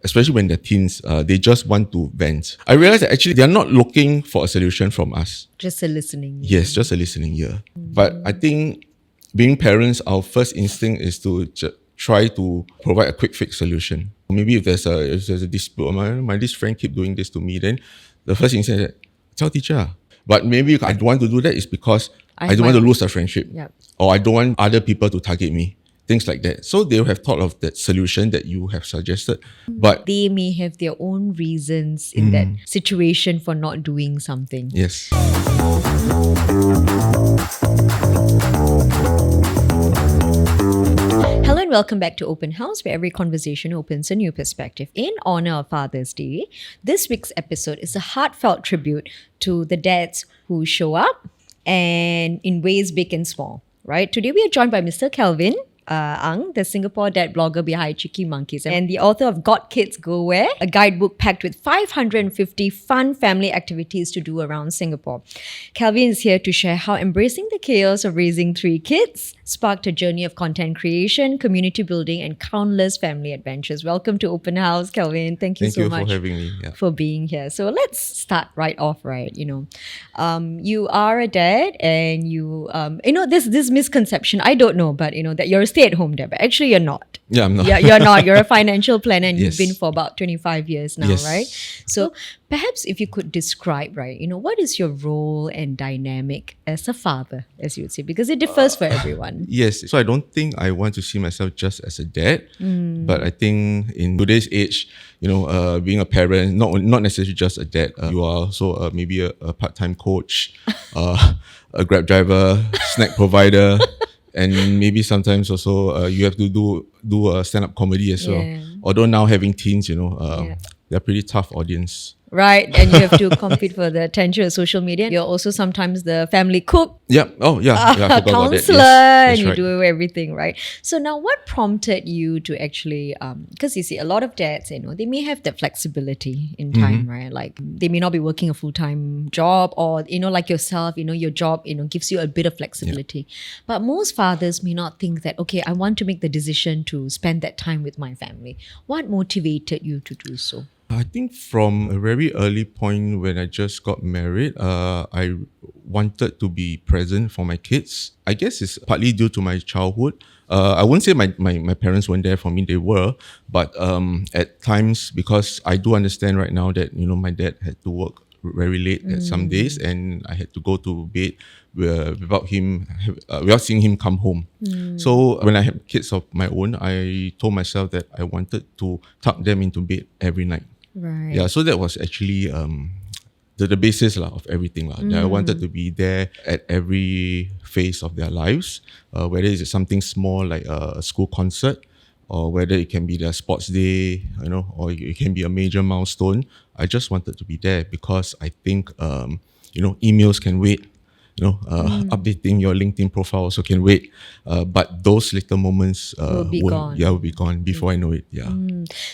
especially when they're teens, they just want to vent. I realize that actually they're not looking for a solution from us. Just a listening ear. Yes, just a listening ear. But I think being parents, our first instinct is to try to provide a quick fix solution. Maybe if there's a dispute, this friend keep doing this to me, then the first instinct is, tell teacher. But maybe I don't want to do that is because I don't want to lose a friendship. Yep. Or I don't want other people to target me. Things like that. So they have thought of that solution that you have suggested. But they may have their own reasons in that situation for not doing something. yes. Hello and welcome back to Open House, where every conversation opens a new perspective. In honor of Father's Day, this week's episode is a heartfelt tribute to the dads who show up and in ways big and small. Right? Today we are joined by Mr. Kelvin Ang, the Singapore dad blogger behind Cheekiemonkies and the author of Got Kids Go Where, a guidebook packed with 550 fun family activities to do around Singapore. Kelvin is here to share how embracing the chaos of raising 3 kids sparked a journey of content creation, community building, and countless family adventures. Welcome to Open House, Kelvin. Thank you so much for having me. Yeah. for being here. So let's start right off, right? You are a dad, and this misconception. I don't know, but that you're a stay-at-home dad, but actually you're not. Yeah, I'm not. Yeah, you're not. You're a financial planner, and Yes. you've been for about 25 years now, Yes. right? So perhaps if you could describe, right, what is your role and dynamic as a father, as you would say, because it differs for everyone. Yes. So I don't think I want to see myself just as a dad, but I think in today's age, being a parent, not necessarily just a dad. You are also maybe a part-time coach, a Grab driver, snack provider, and maybe sometimes also you have to do a stand-up comedy as well. Yeah. Although now having teens, they're a pretty tough audience. Right, and you have to compete for the attention of social media. You're also sometimes the family cook, Yeah. Oh, yeah. I forgot about that. counselor, Yes, and that's you right. do everything, right? So now what prompted you to actually, because you see a lot of dads, they may have that flexibility in time, right? Like they may not be working a full-time job or, like yourself, your job, gives you a bit of flexibility. But most fathers may not think that, okay, I want to make the decision to spend that time with my family. What motivated you to do so? I think from a very early point when I just got married, I wanted to be present for my kids. I guess it's partly due to my childhood. I wouldn't say my parents weren't there for me, they were. But at times, because I do understand right now that, my dad had to work very late at some days and I had to go to bed without seeing him come home. So when I had kids of my own, I told myself that I wanted to tuck them into bed every night. Right. Yeah, so that was actually the basis of everything. I wanted to be there at every phase of their lives, whether it's something small like a school concert, or whether it can be their sports day, or it can be a major milestone. I just wanted to be there because I think, emails can wait. Updating your LinkedIn profile also can wait. But those little moments Will be gone. will be gone before I know it. Yeah.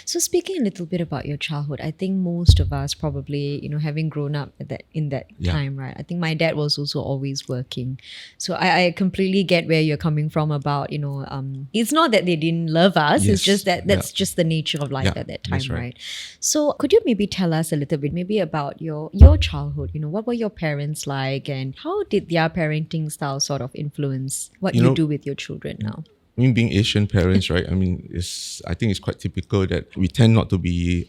So speaking a little bit about your childhood, I think most of us probably, having grown up in that Yeah. time, right? I think my dad was also always working. So I completely get where you're coming from about, it's not that they didn't love us. It's Yes. just that that's just the nature of life Yeah, at that time, that's right. right? So could you maybe tell us a little bit maybe about your childhood? What were your parents like and how did their parenting style sort of influence what you do with your children now? I mean, being Asian parents, right? I mean, I think it's quite typical that we tend not to be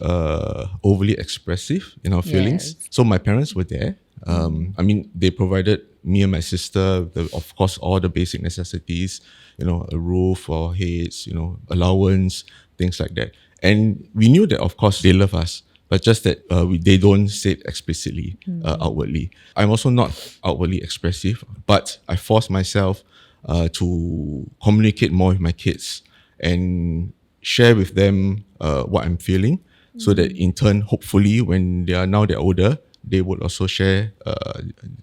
overly expressive in our feelings. Yes. So my parents were there. I mean, they provided me and my sister, of course, all the basic necessities, a roof for heads, allowance, things like that. And we knew that, of course, they love us. But just that they don't say it explicitly, outwardly. I'm also not outwardly expressive, but I force myself to communicate more with my kids and share with them what I'm feeling, so that in turn, hopefully, when they're older, they would also share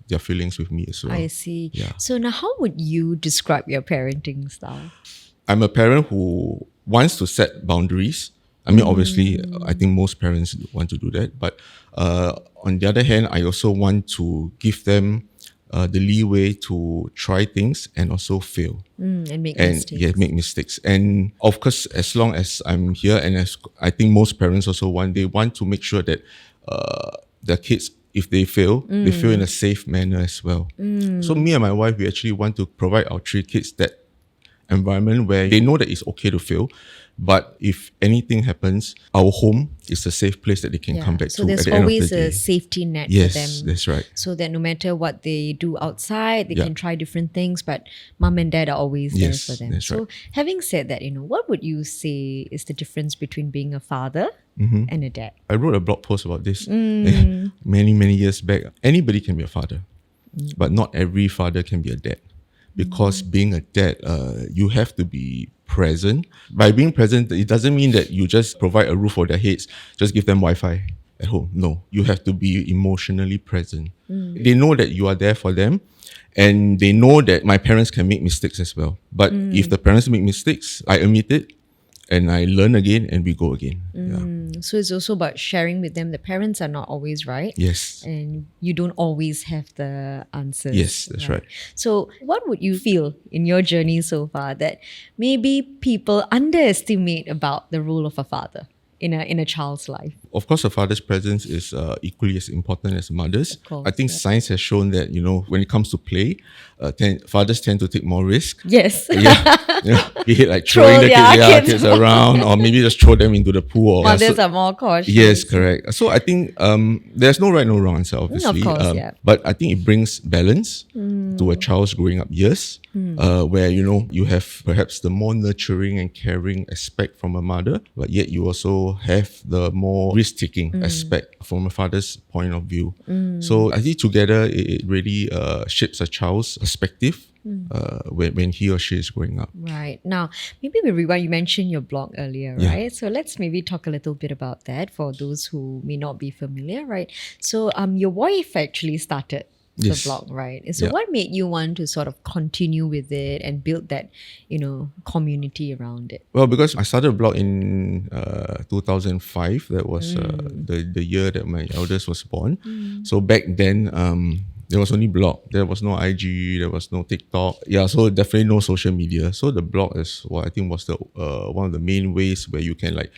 their feelings with me as well. I see. Yeah. So now how would you describe your parenting style? I'm a parent who wants to set boundaries. I mean, obviously, I think most parents want to do that. But on the other hand, I also want to give them the leeway to try things and also fail. And make And mistakes. yeah, make mistakes. And of course, as long as I'm here, and as I think most parents also want, they want to make sure that their kids, if they fail, they fail in a safe manner as well. So me and my wife, we actually want to provide our 3 kids that environment where they know that it's okay to fail, but if anything happens, our home is a safe place that they can come back so to there's at the end of always the day. a safety net Yes, for them. that's right. So that no matter what they do outside, they Yeah. can try different things, but mom and dad are always there Yes, for them. that's So right. having said that, what would you say is the difference between being a father and a dad? I wrote a blog post about this many years back. Anybody can be a father, but not every father can be a dad. Because being a dad, you have to be present. By being present, it doesn't mean that you just provide a roof over their heads, just give them Wi-Fi at home. No, you have to be emotionally present. They know that you are there for them, and they know that my parents can make mistakes as well. But if the parents make mistakes, I admit it, and I learn again, and we go again. Yeah. So it's also about sharing with them. The parents are not always right. Yes. And you don't always have the answers. Yes, that's right. So what would you feel in your journey so far that maybe people underestimate about the role of a father in a child's life? Of course, a father's presence is equally as important as a mother's. Of course, I think science has shown that, when it comes to play, fathers tend to take more risk. Yes. Be it like Throw throwing the their kids kids around, or maybe just throw them into the pool. Mothers are more cautious. Yes, correct. So I think there's no right, no wrong answer, obviously. Of course, yeah. But I think it brings balance to a child's growing up years, where, you have perhaps the more nurturing and caring aspect from a mother, but yet you also have the more risk-taking aspect from a father's point of view. So I think together, it really shapes a child's perspective when he or she is growing up. Right. Now, maybe we rewind. You mentioned your blog earlier, Yeah. right? So let's maybe talk a little bit about that for those who may not be familiar, right? So your wife actually started the Yes. blog, right? So Yeah. what made you want to sort of continue with it and build that, community around it? Well, because I started a blog in 2005. That was the year that my eldest was born. So back then, there was only blog. There was no IG. There was no TikTok. Yeah, so definitely no social media. So the blog is what I think was the one of the main ways where you can like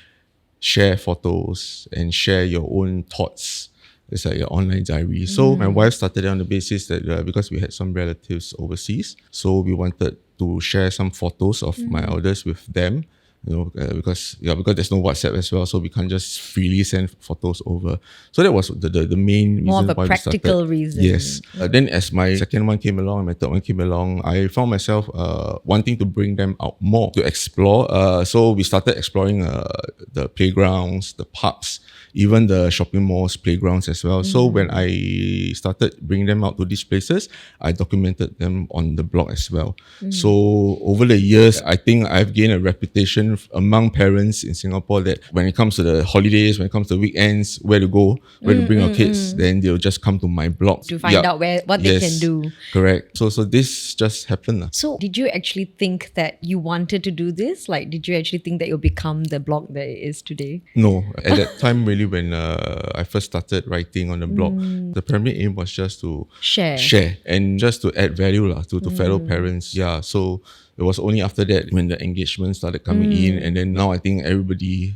share photos and share your own thoughts. It's like your online diary. So my wife started it on the basis that because we had some relatives overseas, so we wanted to share some photos of my elders with them. Because there's no WhatsApp as well, so we can't just freely send photos over. So that was the main More reason of a why practical we started. reason. Yes. Then as my second one came along, my third one came along, I found myself wanting to bring them out more to explore. So we started exploring the playgrounds, the parks, even the shopping malls, playgrounds as well. So when I started bringing them out to these places, I documented them on the blog as well. So over the years, I think I've gained a reputation among parents in Singapore that when it comes to the holidays, when it comes to weekends, where to go, where to bring our kids, then they'll just come to my blog. To find out what they can do. Correct. So this just happened. So did you actually think that you wanted to do this? Like, did you actually think that you'll become the blog that it is today? No. At that time, really, when I first started writing on the blog, the primary aim was just to share and just to add value to fellow parents. Yeah. So it was only after that when the engagement started coming in, and then now I think everybody...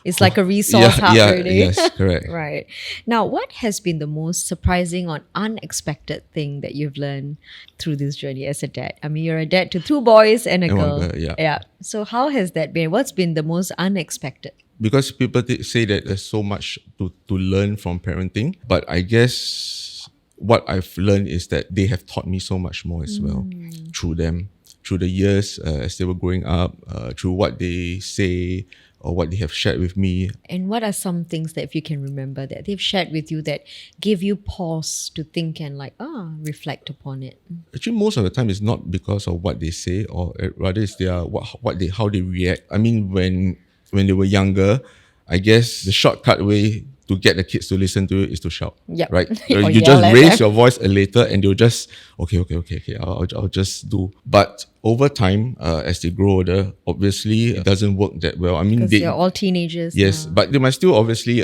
It's like a resource hub already. Yes, correct. Right. Now, what has been the most surprising or unexpected thing that you've learned through this journey as a dad? I mean, you're a dad to 2 boys and a girl. One girl, yeah. So how has that been? What's been the most unexpected? Because people say that there's so much to learn from parenting, but I guess what I've learned is that they have taught me so much more as well through them, through the years as they were growing up, through what they say or what they have shared with me. And what are some things that, if you can remember, that they've shared with you that give you pause to think and reflect upon it? Actually, most of the time it's not because of what they say, or rather it's how they react. I mean, when they were younger, I guess the shortcut way to get the kids to listen to you is to shout. Yep. Right? Or You yell just at raise them. your voice a little and they'll just, okay, I'll just do. But over time, as they grow older, obviously it doesn't work that well. I mean, Because they're all teenagers. yes, now. but they might still obviously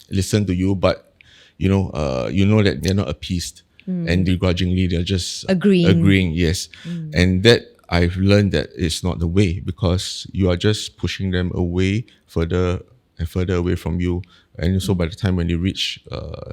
listen to you, but you know that they're not appeased. and begrudgingly they're just Agreeing. yes. And that I've learned that it's not the way, because you are just pushing them away further and further away from you. And so by the time when they reach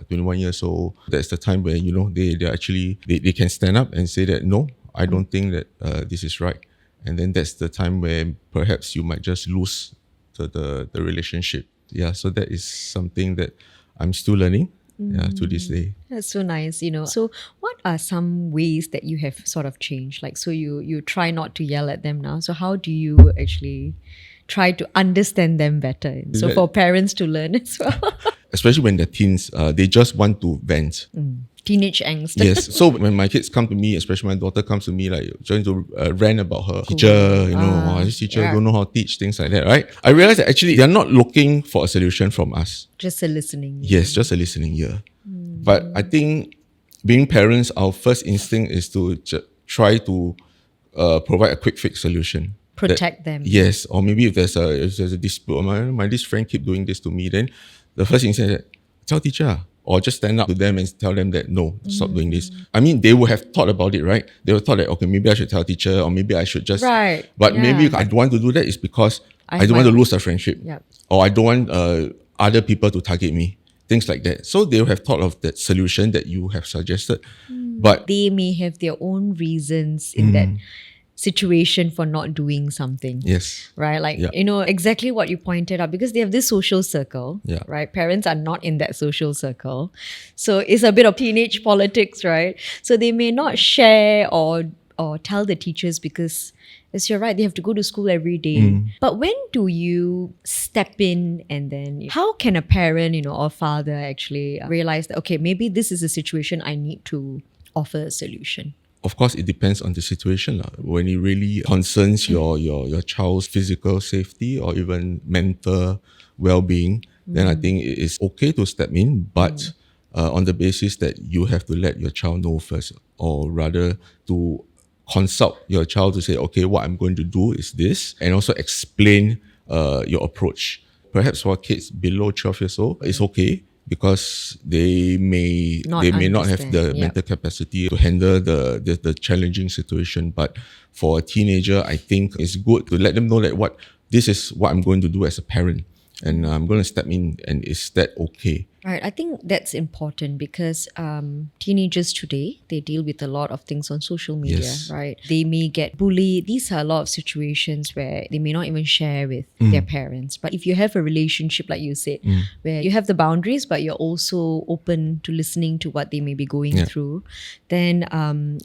21 years old, that's the time when, you know, they actually they can stand up and say that, no, I don't think that this is right. And then that's the time where perhaps you might just lose the relationship. Yeah, so that is something that I'm still learning to this day. That's so nice, you know. So what are some ways that you have sort of changed? Like, so you try not to yell at them now. So how do you actually try to understand them better? So for parents to learn as well. Especially when they're teens, they just want to vent. Teenage angst. Yes. So when my kids come to me, especially my daughter comes to me, like trying to rant about her teacher, you know, this teacher don't know how to teach, things like that, right? I realize that actually they're not looking for a solution from us. Just a listening ear. Yes, just a listening ear. But I think being parents, our first instinct is to try to provide a quick fix solution. Protect them. Yes, or maybe if there's a dispute, my this friend keep doing this to me, then the first thing is tell teacher, or just stand up to them and tell them that no, stop doing this. I mean, they would have thought about it, right? They would thought that, okay, maybe I should tell teacher, or maybe I should just But maybe I don't want to do that is because I don't want to lose a friendship, or I don't want other people to target me, things like that. So they would have thought of that solution that you have suggested, but they may have their own reasons in that situation for not doing something. Yes. Right? Like, you know, exactly what you pointed out, because they have this social circle, Yeah. right? Parents are not in that social circle. So it's a bit of teenage politics, right? So they may not share or tell the teachers because, as you're right, they have to go to school every day. But when do you step in, and then how can a parent, you know, or father actually realize that, okay, maybe this is a situation I need to offer a solution? Of course, it depends on the situation. When it really concerns your child's physical safety or even mental well-being, then I think it is okay to step in, but on the basis that you have to let your child know first, or rather to consult your child to say, okay, what I'm going to do is this, and also explain your approach. Perhaps for kids below 12 years old, it's okay, because they may not have the mental capacity to handle the challenging situation. But for a teenager, I think it's good to let them know that this is what I'm going to do as a parent, and I'm going to step in, and is that okay? Right. I think that's important because teenagers today, they deal with a lot of things on social media, right? They may get bullied. These are a lot of situations where they may not even share with their parents. But if you have a relationship, like you said, where you have the boundaries, but you're also open to listening to what they may be going through, then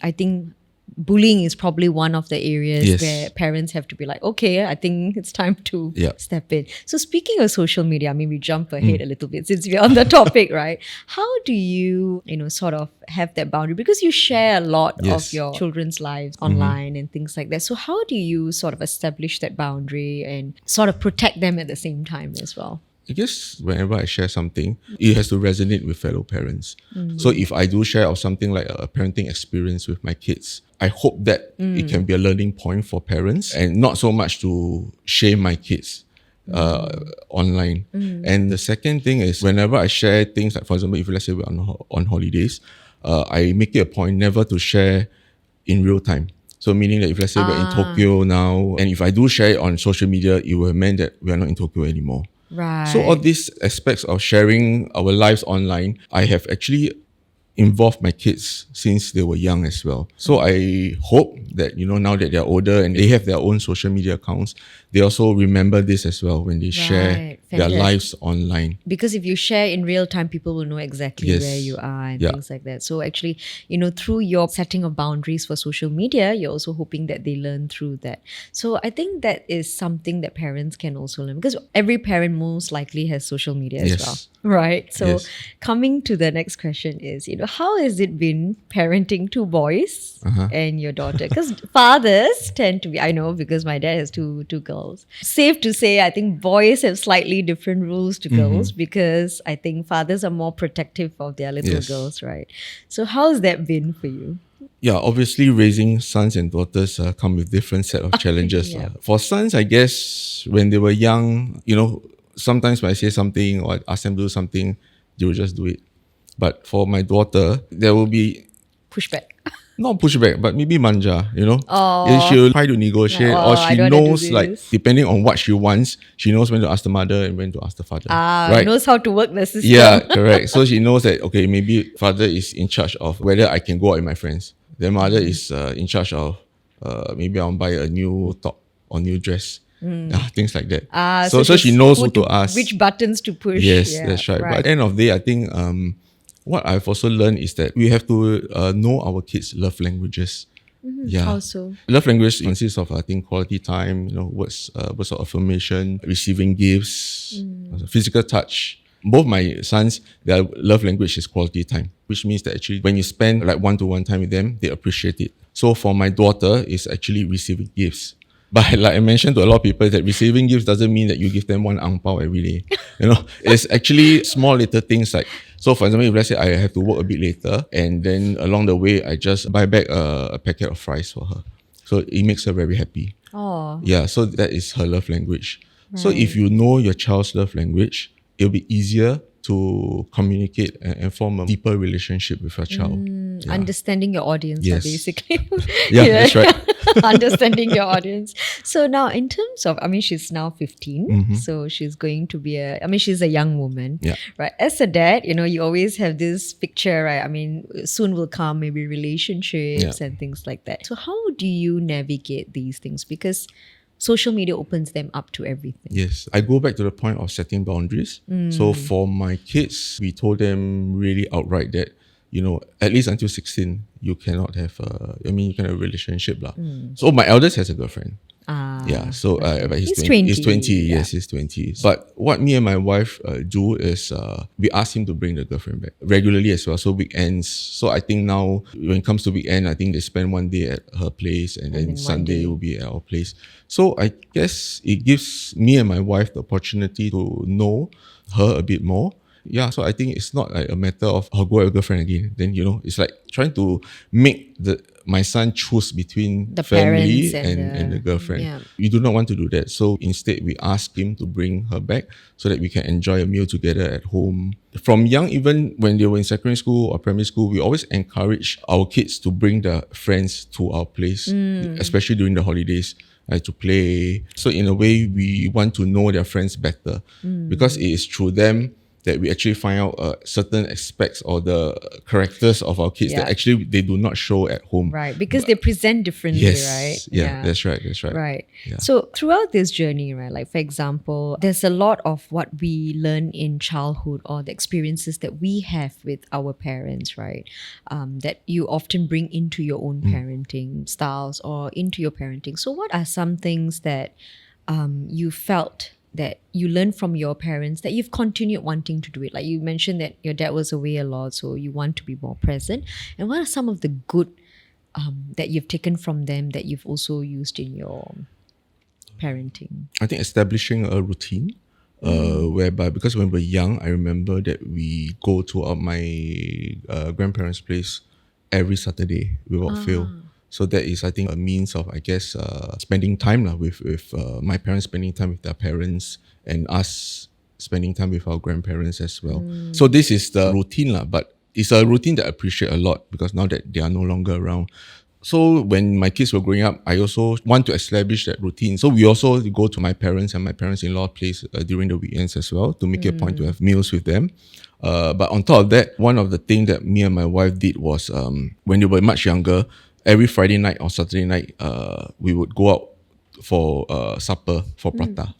I think bullying is probably one of the areas where parents have to be like, okay, I think it's time to step in. So speaking of social media, I mean, we jump ahead a little bit since we're on the topic, right? How do you, sort of have that boundary? Because you share a lot of your children's lives online and things like that. So how do you sort of establish that boundary and sort of protect them at the same time as well? I guess whenever I share something, it has to resonate with fellow parents. So if I do share of something like a parenting experience with my kids, I hope that it can be a learning point for parents, and not so much to shame my kids online. And the second thing is, whenever I share things, like for example, if let's say we're on holidays, I make it a point never to share in real time. So meaning that if let's say we're in Tokyo now, and if I do share it on social media, it will mean that we're not in Tokyo anymore. Right. So all these aspects of sharing our lives online, I have actually involved my kids since they were young as well. So I hope that, now that they're older and they have their own social media accounts, they also remember this as well when they share their lives online. Because if you share in real time, people will know exactly where you are and things like that. So actually, through your setting of boundaries for social media, you're also hoping that they learn through that. So I think that is something that parents can also learn, because every parent most likely has social media as well. Right. So coming to the next question is, how has it been parenting two boys and your daughter? Because fathers tend to be, I know because my dad has two girls. Safe to say, I think boys have slightly different rules to girls, because I think fathers are more protective of their little girls, right? So how's that been for you? Yeah, obviously raising sons and daughters come with different set of challenges. For sons, I guess when they were young, sometimes when I say something or I ask them to do something, they will just do it. But for my daughter, there will be push back? Not push back, but maybe manja, Oh. She'll try to negotiate, Like, or I she don't wanna do knows, like, this. depending on what she wants, she knows when to ask the mother and when to ask the father. Right? Knows how to work the system. Yeah, correct. So she knows that, okay, maybe father is in charge of whether I can go out with my friends. Then mother is in charge of maybe I'll buy a new top or new dress. Things like that. So she just knows who to ask. which buttons to push. Yes, Yeah, that's right. But at the end of the day, I think what I've also learned is that we have to know our kids' love languages. Yeah. Also. Love language consists of, I think, quality time, words of affirmation, receiving gifts, physical touch. Both my sons, their love language is quality time, which means that actually when you spend like one-to-one time with them, they appreciate it. So for my daughter, it's actually receiving gifts. But like I mentioned to a lot of people, that receiving gifts doesn't mean that you give them one ang pao every day. It's actually small little things like, so for example, if let's say I have to work a bit later and then along the way, I just buy back a packet of fries for her. So it makes her very happy. Oh. Yeah, so that is her love language. Right. So if you know your child's love language, it'll be easier to communicate and form a deeper relationship with your child. Yeah. Understanding your audience, Yes. basically. Yeah, that's right. Understanding your audience. So now in terms of, she's now 15. So she's going to be she's a young woman. Yeah. Right. As a dad, you always have this picture, right? Soon will come maybe relationships and things like that. So how do you navigate these things? Because social media opens them up to everything. Yes. I go back to the point of setting boundaries. So for my kids, we told them really outright that, at least until 16, you cannot have you can have a relationship. So my eldest has a girlfriend. Yeah, so but he's 20. He's 20, yes, he's 20. But what me and my wife do is we ask him to bring the girlfriend back regularly as well. So weekends. So I think now when it comes to weekend, I think they spend one day at her place and then Sunday will be at our place. So I guess it gives me and my wife the opportunity to know her a bit more. Yeah, so I think it's not like a matter of I'll go with a girlfriend again. Then, it's like trying to make my son choose between the family parents and the girlfriend. Yeah. We do not want to do that. So instead, we ask him to bring her back so that we can enjoy a meal together at home. From young, even when they were in secondary school or primary school, we always encourage our kids to bring their friends to our place, especially during the holidays. To play. So in a way, we want to know their friends better because it is through them that we actually find out certain aspects or the characters of our kids that actually they do not show at home. Right, because they present differently, right? Yeah, that's right. Right. Yeah. So throughout this journey, right, like for example, there's a lot of what we learn in childhood or the experiences that we have with our parents, right? That you often bring into your own parenting styles or into your parenting. So what are some things that you felt that you learned from your parents that you've continued wanting to do it? Like you mentioned that your dad was away a lot, so you want to be more present. And what are some of the good that you've taken from them that you've also used in your parenting? I think establishing a routine whereby, because when we were young, I remember that we go to my grandparents' place every Saturday without fail. So that is, I think, a means of, I guess, spending time with my parents, spending time with their parents, and us spending time with our grandparents as well. So this is the routine, but it's a routine that I appreciate a lot because now that they are no longer around. So when my kids were growing up, I also want to establish that routine. So we also go to my parents and my parents-in-law place during the weekends as well to make it a point to have meals with them. But on top of that, one of the things that me and my wife did was when they were much younger, every Friday night or Saturday night, we would go out for supper for prata.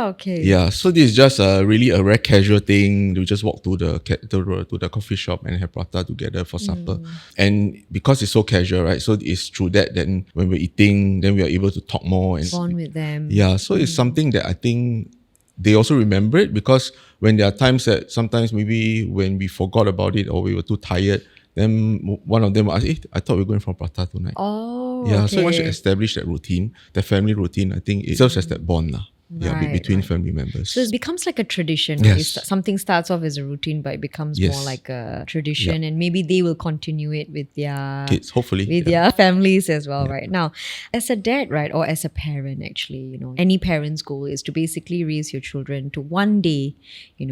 Okay. Yeah, so this is just really a very casual thing. We just walk to the coffee shop and have prata together for supper. And because it's so casual, right? So it's through that then when we're eating, then we are able to talk more and bond with them. Yeah, so it's something that I think they also remember it, because when there are times that sometimes maybe when we forgot about it or we were too tired, then one of them asked, I thought we were going for prata tonight. Yeah, okay. So once you establish that routine, the family routine, I think it serves as that bond between family members. So it becomes like a tradition. Yes. Right? Something starts off as a routine, but it becomes more like a tradition, and maybe they will continue it with their kids, hopefully, with their families as well, right? Now, as a dad, right, or as a parent, actually, any parent's goal is to basically raise your children to one day,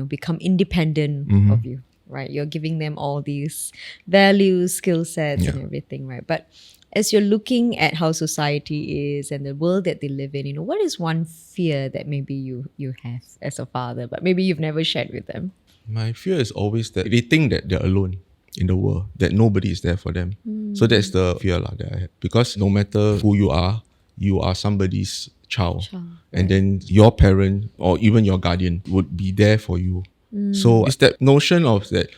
become independent of you. right? You're giving them all these values, skill sets, and everything, right? But as you're looking at how society is and the world that they live in, what is one fear that maybe you have as a father, but maybe you've never shared with them? My fear is always that they think that they're alone in the world, that nobody is there for them. So that's the fear that I have. Because no matter who you are somebody's child. And then your parent or even your guardian would be there for you. So it's that notion of that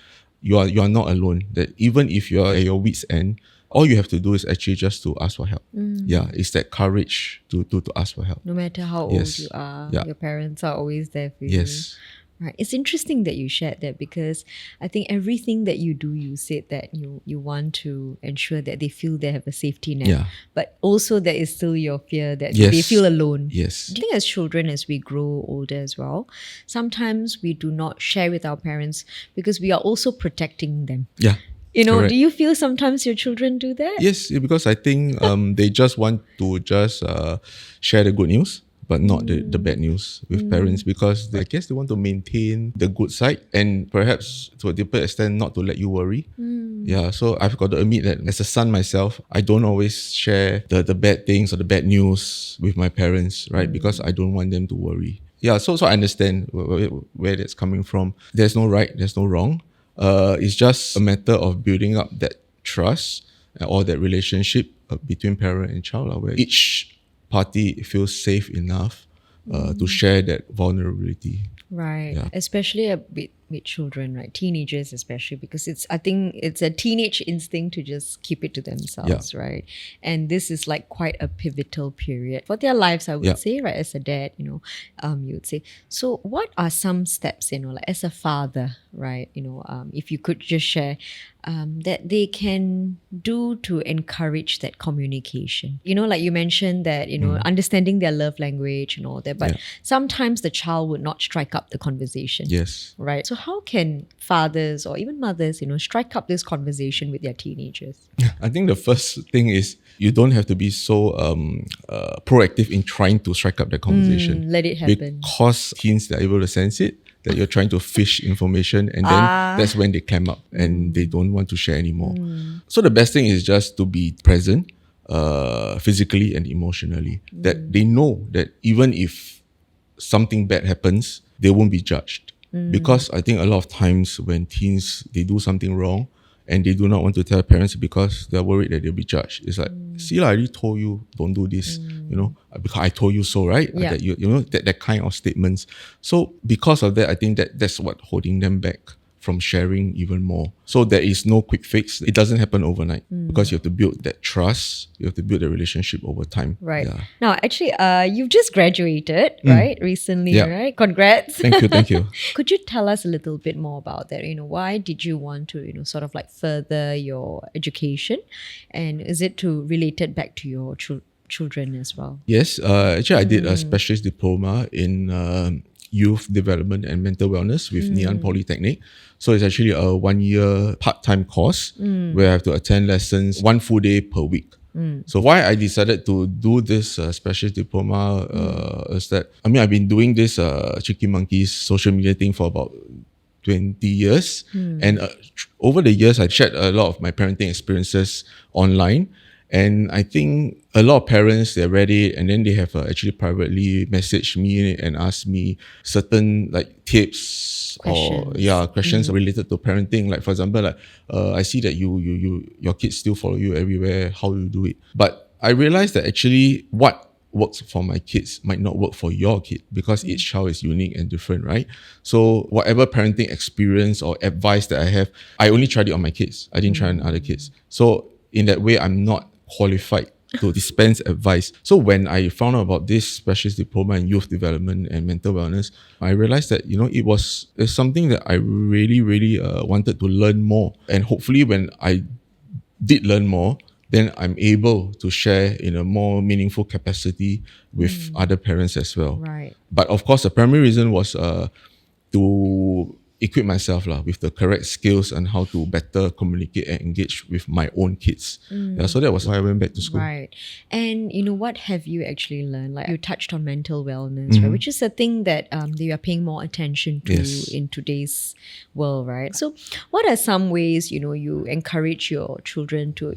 you are not alone, that even if you're at your wit's end, all you have to do is actually just to ask for help. Yeah, it's that courage to ask for help. No matter how old you are, your parents are always there for you. Yes. Right. It's interesting that you shared that, because I think everything that you do, you said that you want to ensure that they feel they have a safety net. Yeah. But also there is still your fear that they feel alone. Yes. I think as children, as we grow older as well, sometimes we do not share with our parents because we are also protecting them. Yeah. Correct. Do you feel sometimes your children do that? Yes, because I think they just want to share the good news, but not the bad news with parents, because I guess they want to maintain the good side and perhaps to a deeper extent not to let you worry. Yeah, so I've got to admit that as a son myself, I don't always share the bad things or the bad news with my parents, right? Because I don't want them to worry. Yeah, so I understand where that's coming from. There's no right, there's no wrong. It's just a matter of building up that trust or that relationship between parent and child, where each party feels safe enough to share that vulnerability. Right. Yeah. Especially with children, right? Teenagers especially, because I think it's a teenage instinct to just keep it to themselves, right? And this is like quite a pivotal period for their lives, I would say, right? As a dad, you would say. So what are some steps, like as a father, right? If you could just share that they can do to encourage that communication. Like you mentioned that, understanding their love language and all that, but sometimes the child would not strike up the conversation. Yes. Right. So how can fathers or even mothers, strike up this conversation with their teenagers? I think the first thing is you don't have to be so proactive in trying to strike up the conversation. Let it happen. Because teens are able to sense it, that you're trying to fish information, and then that's when they climb up and they don't want to share anymore. So the best thing is just to be present physically and emotionally, that they know that even if something bad happens, they won't be judged. Because I think a lot of times when teens, they do something wrong and they do not want to tell parents because they're worried that they'll be judged. It's like, see, I already told you, don't do this, because I told you so, right? Yeah. That, that kind of statements. So because of that, I think that's what holding them back from sharing even more. So there is no quick fix. It doesn't happen overnight because you have to build that trust. You have to build a relationship over time. Right. Yeah. Now, actually, you've just graduated, right? Recently, right? Congrats. Thank you. Could you tell us a little bit more about that? Why did you want to, sort of like further your education? And is it related back to your children as well? Yes. Actually, I did a specialist diploma in youth development and mental wellness with Ngee Ann Polytechnic. So it's actually a 1-year part-time course where I have to attend lessons 1 full day per week. So why I decided to do this specialist diploma is that, I've been doing this Cheekiemonkies social media thing for about 20 years. And over the years, I've shared a lot of my parenting experiences online. And I think a lot of parents, they read it and then they have actually privately messaged me and asked me certain tips questions related to parenting. Like for example, I see that your kids still follow you everywhere. How do you do it? But I realized that actually what works for my kids might not work for your kid, because each child is unique and different, right? So whatever parenting experience or advice that I have, I only tried it on my kids. I didn't try on other kids. So in that way, I'm not qualified to dispense advice. So when I found out about this specialist diploma in youth development and mental wellness, I realized that it's something that I really wanted to learn more. And hopefully when I did learn more, then I'm able to share in a more meaningful capacity with other parents as well. Right. But of course, the primary reason was to equip myself with the correct skills and how to better communicate and engage with my own kids. Yeah, so that was why I went back to school. Right. And what have you actually learned? Like you touched on mental wellness, right? Which is a thing that you are paying more attention to Yes. in today's world, right? So what are some ways, you encourage your children to,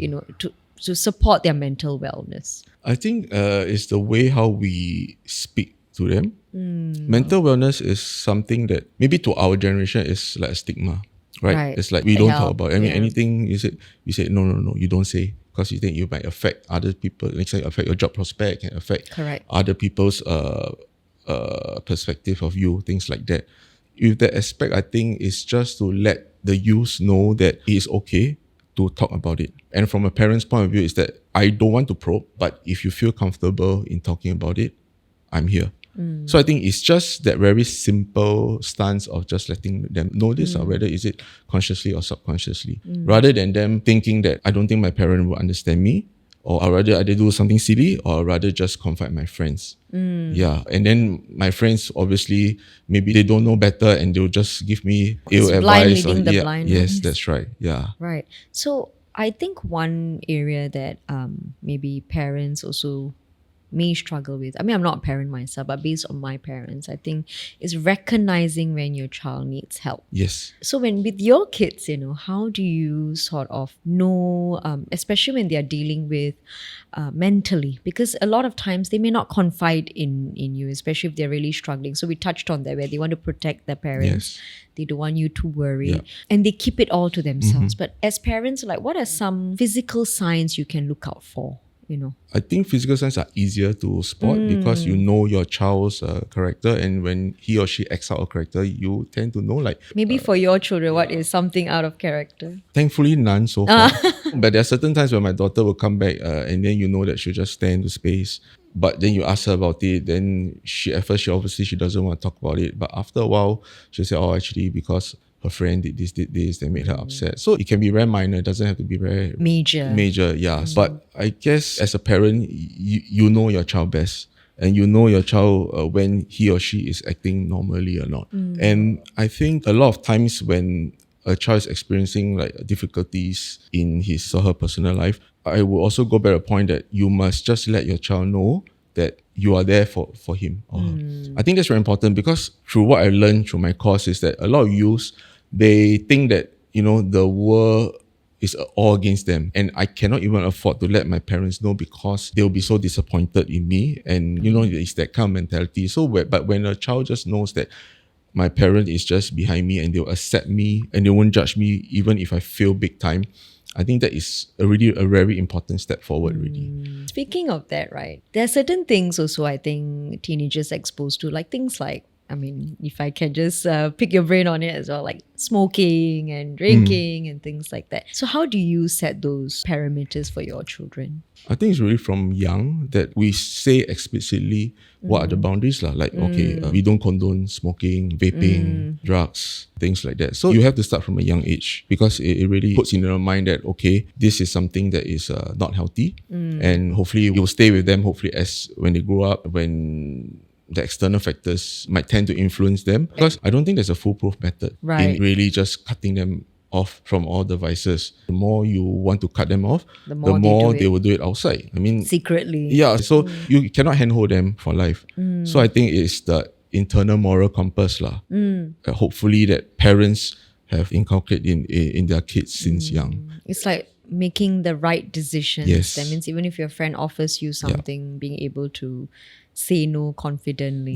to support their mental wellness? I think it's the way how we speak to them. Mental wellness is something that maybe to our generation is like a stigma, right? Right. It's like we don't talk Help, about it. I mean, yeah. anything you say no, you don't say, because you think you might affect other people. Next time, affect your job prospect, can affect Correct. other people's perspective of you, things like that. With that aspect, I think it's just to let the youth know that it is okay to talk about it. And from a parent's point of view, is that I don't want to probe, but if you feel comfortable in talking about it, I'm here. So I think it's just that very simple stance of just letting them know this, or whether is it consciously or subconsciously, rather than them thinking that I don't think my parent will understand me, or I rather either do something silly, or rather just confide my friends. Yeah, and then my friends obviously maybe they don't know better and they'll just give me ill It's blind advice. leading the blind, yes, right? that's right. Yeah. Right. So I think one area that maybe parents also may struggle with, I mean, I'm not a parent myself, but based on my parents, I think is recognizing when your child needs help. Yes. So when with your kids, how do you sort of know, especially when they are dealing with mentally, because a lot of times they may not confide in you, especially if they're really struggling. So we touched on that, where they want to protect their parents. Yes. They don't want you to worry, Yeah. and they keep it all to themselves. But as parents, like, what are some physical signs you can look out for? I think physical signs are easier to spot because you know your child's character, and when he or she acts out a character, you tend to know, like, Maybe for your children, what is something out of character? thankfully none so far. But there are certain times when my daughter will come back and then you know that she'll just stare into space. But then you ask her about it, then at first she obviously doesn't want to talk about it. But after a while, she'll say, oh, actually, because her friend did this, they made her upset. So it can be very minor, it doesn't have to be very Major. yeah. But I guess as a parent, you know your child best, and you know your child when he or she is acting normally or not. And I think a lot of times when a child is experiencing like difficulties in his or her personal life, I will also go back to the point that you must just let your child know that you are there for him or her. I think that's very important, because through what I learned through my course is that a lot of youths, they think that, the world is all against them, and I cannot even afford to let my parents know, because they'll be so disappointed in me, and it's that kind of mentality. But when a child just knows that my parent is just behind me and they'll accept me and they won't judge me even if I fail big time, I think that is already a very important step forward, really. Speaking of that, right, there are certain things also I think teenagers are exposed to, like things like, I mean, if I can just pick your brain on it as well, like smoking and drinking and things like that. So how do you set those parameters for your children? I think it's really from young that we say explicitly what are the boundaries. Like, okay, we don't condone smoking, vaping, drugs, things like that. So you have to start from a young age, because it really puts in their mind that, okay, this is something that is not healthy. And hopefully it will stay with them, hopefully, as when they grow up, when the external factors might tend to influence them. Because I don't think there's a foolproof method in really just cutting them off from all devices. The more you want to cut them off, the more they will do it outside. I mean, secretly. Yeah, so you cannot handhold them for life. So I think it's the internal moral compass hopefully that parents have inculcated in their kids since young. It's like making the right decisions. Yes. That means even if your friend offers you something, being able to say no confidently.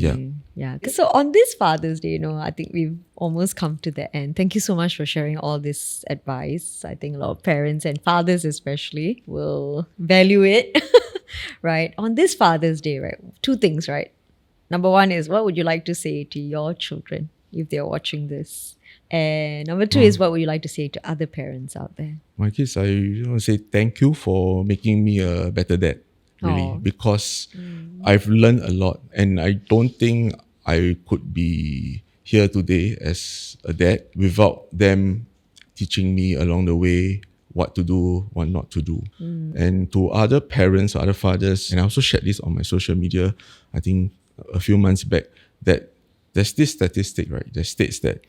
Yeah. So on this Father's Day, I think we've almost come to the end. Thank you so much for sharing all this advice. I think a lot of parents and fathers especially will value it. Right. On this Father's Day, right, two things, right? Number one is, what would you like to say to your children if they're watching this? And number two is, what would you like to say to other parents out there? My kids, I want to say thank you for making me a better dad, really, because I've learned a lot, and I don't think I could be here today as a dad without them teaching me along the way what to do, what not to do. And to other parents, other fathers, and I also shared this on my social media, I think a few months back, that there's this statistic, right, that states that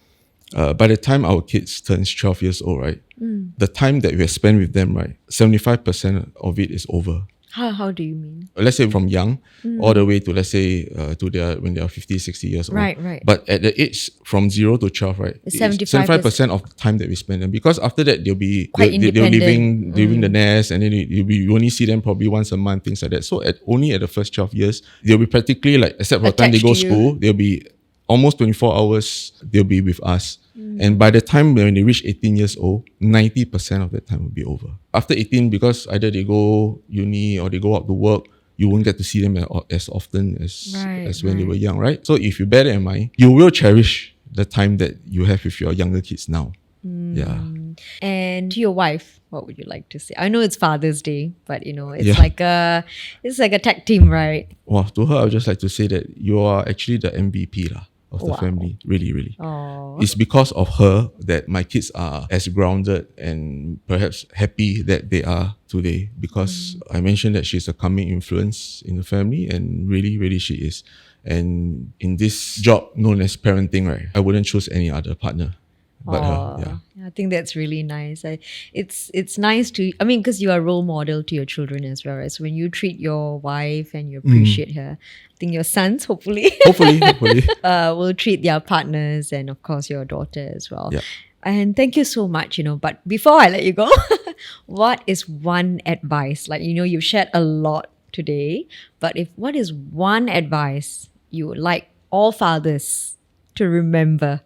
By the time our kids turns 12 years old, right, the time that we spend with them, right, 75% of it is over. How do you mean? Let's say from young all the way to, let's say, to when they are 50, 60 years old. Right. But at the age from 0 to 12, right, It's it's 75% of the time that we spend them. Because after that, they'll be Quite they're independent. leaving the nest, and then you only see them probably once a month, things like that. So only at the first 12 years, they'll be practically like, except for the time they Attached go to you. school, they'll be almost 24 hours, they'll be with us. And by the time when they reach 18 years old, 90% of that time will be over. After 18, because either they go uni or they go out to work, you won't get to see them as often as when they were young, right? So if you bear that in mind, you will cherish the time that you have with your younger kids now. Yeah. And to your wife, what would you like to say? I know it's Father's Day, but it's Yeah. like a tag team, right? Well, to her, I would just like to say that you are actually the MVP of the Wow. family. Really, really. Oh, It's because of her that my kids are as grounded and perhaps happy that they are today, because I mentioned that she's a calming influence in the family, and really, really she is. And in this job known as parenting, right, I wouldn't choose any other partner but her. Yeah. I think that's really nice. It's nice to, because you are a role model to your children as well, right? So when you treat your wife and you appreciate her, I think your sons, hopefully, Hopefully. will treat their partners, and of course your daughter as well. Yeah. And thank you so much, but before I let you go, what is one advice? Like, you've shared a lot today, but what is one advice you would like all fathers to remember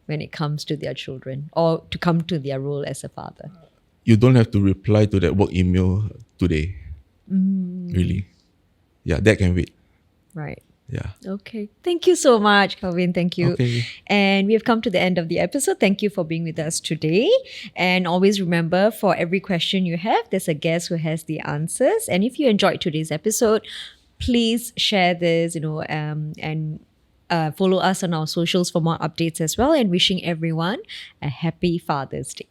when it comes to their children, or to come to their role as a father? You don't have to reply to that work email today. Really. Yeah, that can wait. Right. Yeah. Okay. Thank you so much, Kelvin. Thank you. Okay. And we have come to the end of the episode. Thank you for being with us today. And always remember, for every question you have, there's a guest who has the answers. And if you enjoyed today's episode, please share this, and follow us on our socials for more updates as well. And wishing everyone a happy Father's Day.